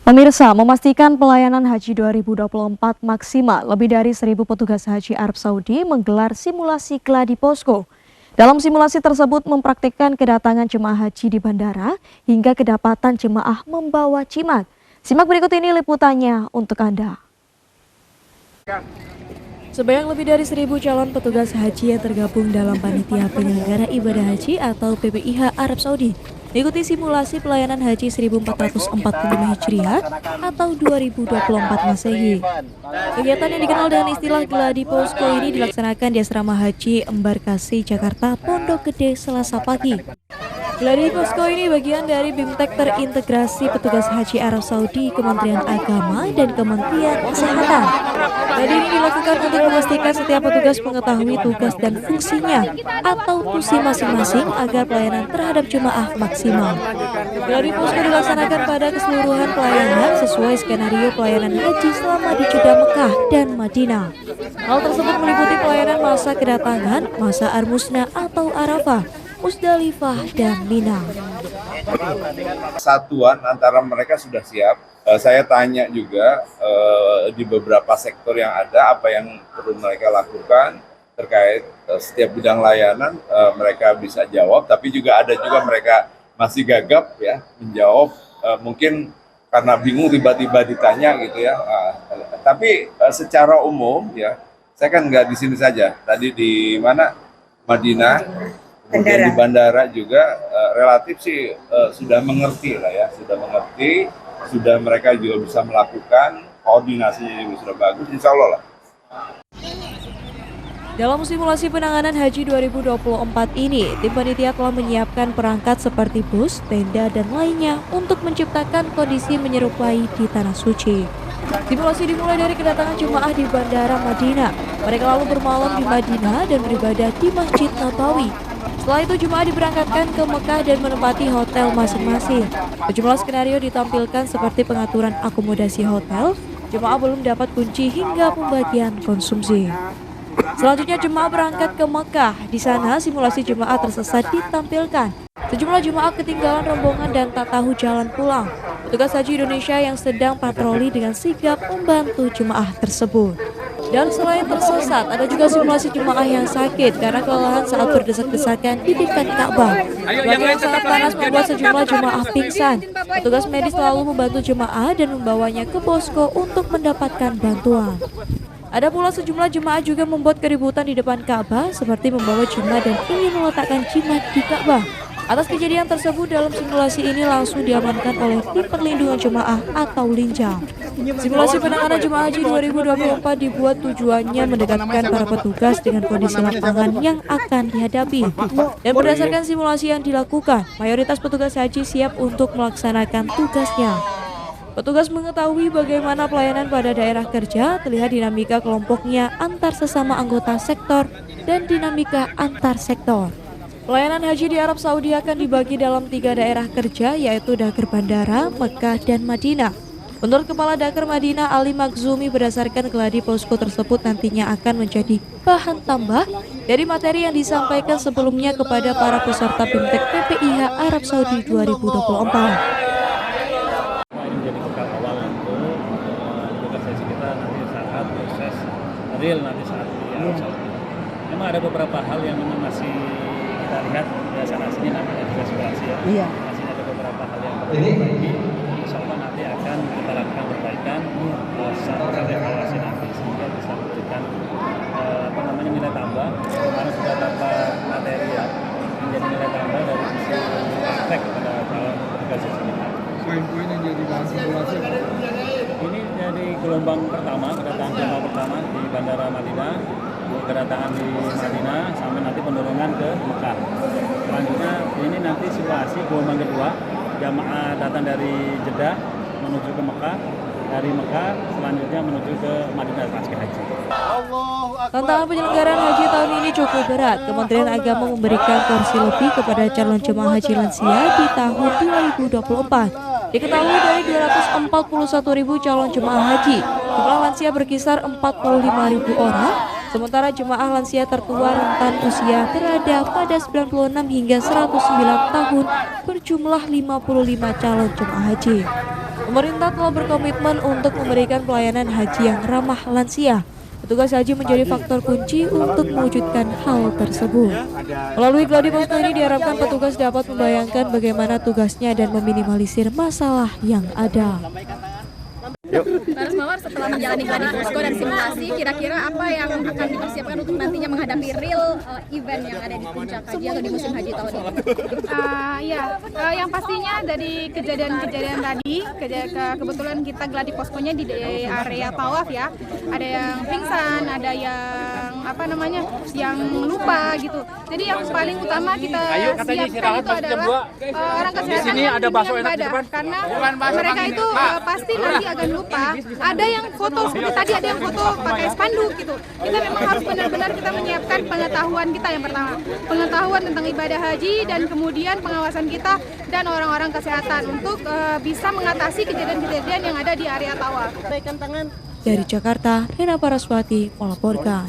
Pemirsa, memastikan pelayanan haji 2024 maksimal, lebih dari 1.000 petugas haji Arab Saudi menggelar simulasi gladi posko. Dalam simulasi tersebut mempraktikkan kedatangan jemaah haji di bandara hingga kedapatan jemaah membawa jimat. Simak berikut ini liputannya untuk Anda. Sebanyak lebih dari 1.000 calon petugas haji yang tergabung dalam Panitia Penyelenggara Ibadah Haji atau PPIH Arab Saudi mengikuti simulasi pelayanan haji 1445 Hijriah atau 2024 Masehi. Kegiatan yang dikenal dengan istilah Gladi Posko ini dilaksanakan di Asrama Haji Embarkasi, Jakarta, Pondok Gede, Selasa pagi. Gladi Posko ini bagian dari BIMTEK terintegrasi petugas haji Arab Saudi, Kementerian Agama, dan Kementerian Kesehatan. Gladi ini dilakukan untuk memastikan setiap petugas mengetahui tugas dan fungsinya atau tusi masing-masing agar pelayanan terhadap jemaah maksimal. Gladi Posko dilaksanakan pada keseluruhan pelayanan sesuai skenario pelayanan haji selama di Jeddah, Mekah, dan Madinah. Hal tersebut meliputi pelayanan masa kedatangan, masa Armusna atau Arafah, Musdalifah, dan Mina. Satuan antara mereka sudah siap. Saya tanya juga di beberapa sektor yang ada apa yang perlu mereka lakukan terkait setiap bidang layanan, mereka bisa jawab. Tapi juga ada juga mereka masih gagap ya menjawab, mungkin karena bingung tiba-tiba ditanya gitu ya. Tapi secara umum ya, saya kan nggak di sini saja. Tadi di mana, Madinah. Kemudian di bandara juga relatif sih sudah mengerti lah ya, sudah mereka juga bisa melakukan, koordinasinya juga sudah bagus, insya Allah lah. Dalam simulasi penanganan haji 2024 ini, tim panitia telah menyiapkan perangkat seperti bus, tenda, dan lainnya untuk menciptakan kondisi menyerupai di Tanah Suci. Simulasi dimulai dari kedatangan jemaah di Bandara Madinah. Mereka lalu bermalam di Madinah dan beribadah di Masjid Nabawi. Setelah itu jemaah diberangkatkan ke Mekah dan menempati hotel masing-masing. Sejumlah skenario ditampilkan seperti pengaturan akomodasi hotel, jemaah belum dapat kunci hingga pembagian konsumsi. Selanjutnya jemaah berangkat ke Mekah. Di sana simulasi jemaah tersesat ditampilkan. Sejumlah jemaah ketinggalan rombongan dan tak tahu jalan pulang. Petugas haji Indonesia yang sedang patroli dengan sigap membantu jemaah tersebut. Dan selain tersesat, ada juga simulasi jemaah yang sakit karena kelelahan saat berdesak-desakan di dekat Ka'bah. Cuaca yang sangat panas membuat sejumlah jemaah pingsan. Petugas medis selalu membantu jemaah dan membawanya ke posko untuk mendapatkan bantuan. Ada pula sejumlah jemaah juga membuat keributan di depan Ka'bah seperti membawa jimat dan ingin meletakkan jimat di Ka'bah. Atas kejadian tersebut dalam simulasi ini langsung diamankan oleh tim perlindungan jemaah atau Linjam. Simulasi penanganan jemaah haji 2024 dibuat tujuannya mendekatkan para petugas dengan kondisi lapangan yang akan dihadapi. Dan berdasarkan simulasi yang dilakukan, mayoritas petugas haji siap untuk melaksanakan tugasnya. Petugas mengetahui bagaimana pelayanan pada daerah kerja, terlihat dinamika kelompoknya antar sesama anggota sektor dan dinamika antar sektor. Pelayanan haji di Arab Saudi akan dibagi dalam 3 daerah kerja, yaitu Dakar Bandara, Mekah, dan Madinah. Menurut Kepala Dakar Madinah Ali Makhzumi, berdasarkan gladi posko tersebut nantinya akan menjadi bahan tambah dari materi yang disampaikan sebelumnya kepada para peserta BIMTEK PPIH Arab Saudi 2024. Nanti saat di Arab Saudi. Memang ada beberapa hal yang memang masih kita lihat ya, sana sini namanya juga simulasi ya. Iya. Masih ada beberapa hal yang perlu diperbaiki. Insya Allah nanti akan kita lakukan perbaikan saat evaluasi nanti sehingga bisa memberikan nilai tambah. Karena sudah tambah materi ya, menjadi nilai tambah dari sisi praktek kepada calon petugas haji. Poin-poin yang jadi bahan simulasi ini jadi gelombang pertama, kedatangan gelombang pertama di Bandara Madinah, kedatangan di Madinah sampai nanti penurunan ke Mekah. Selanjutnya ini nanti simulasi gelombang kedua, jamaah datang dari Jeddah menuju ke Mekah, dari Mekah selanjutnya menuju ke Madinah pasca haji. Tantangan penyelenggaraan haji tahun ini cukup berat. Kementerian Agama memberikan porsi lebih kepada calon jemaah haji lansia di tahun 2024. Diketahui dari 241.000 calon jemaah haji, jumlah lansia berkisar 45.000 orang, sementara jemaah lansia tertua rentan usia berada pada 96 hingga 109 tahun berjumlah 55 calon jemaah haji. Pemerintah telah berkomitmen untuk memberikan pelayanan haji yang ramah lansia. Petugas haji menjadi faktor kunci untuk mewujudkan hal tersebut. Melalui gladi posko ini diharapkan petugas dapat membayangkan bagaimana tugasnya dan meminimalisir masalah yang ada. Laras Mawar, setelah menjalani gladi posko dan simulasi, kira-kira apa yang akan dipersiapkan untuk nantinya menghadapi real event yang ada di puncak haji atau di musim haji tahun ini? Yang pastinya dari kejadian-kejadian tadi, kebetulan kita gladi poskonya di area tawaf ya. Ada yang pingsan, ada yang lupa gitu. Jadi yang paling utama kita siapkan itu adalah orang kesehatan yang bimbingan ibadah, karena mereka itu pasti nanti akan lupa. Ada yang foto seperti tadi, ada yang foto pakai spanduk gitu. Kita memang harus benar-benar kita menyiapkan pengetahuan kita yang pertama, pengetahuan tentang ibadah haji, dan kemudian pengawasan kita dan orang-orang kesehatan untuk bisa mengatasi kejadian-kejadian yang ada di area tawaf. Dari Jakarta, Rina Paraswati melaporkan.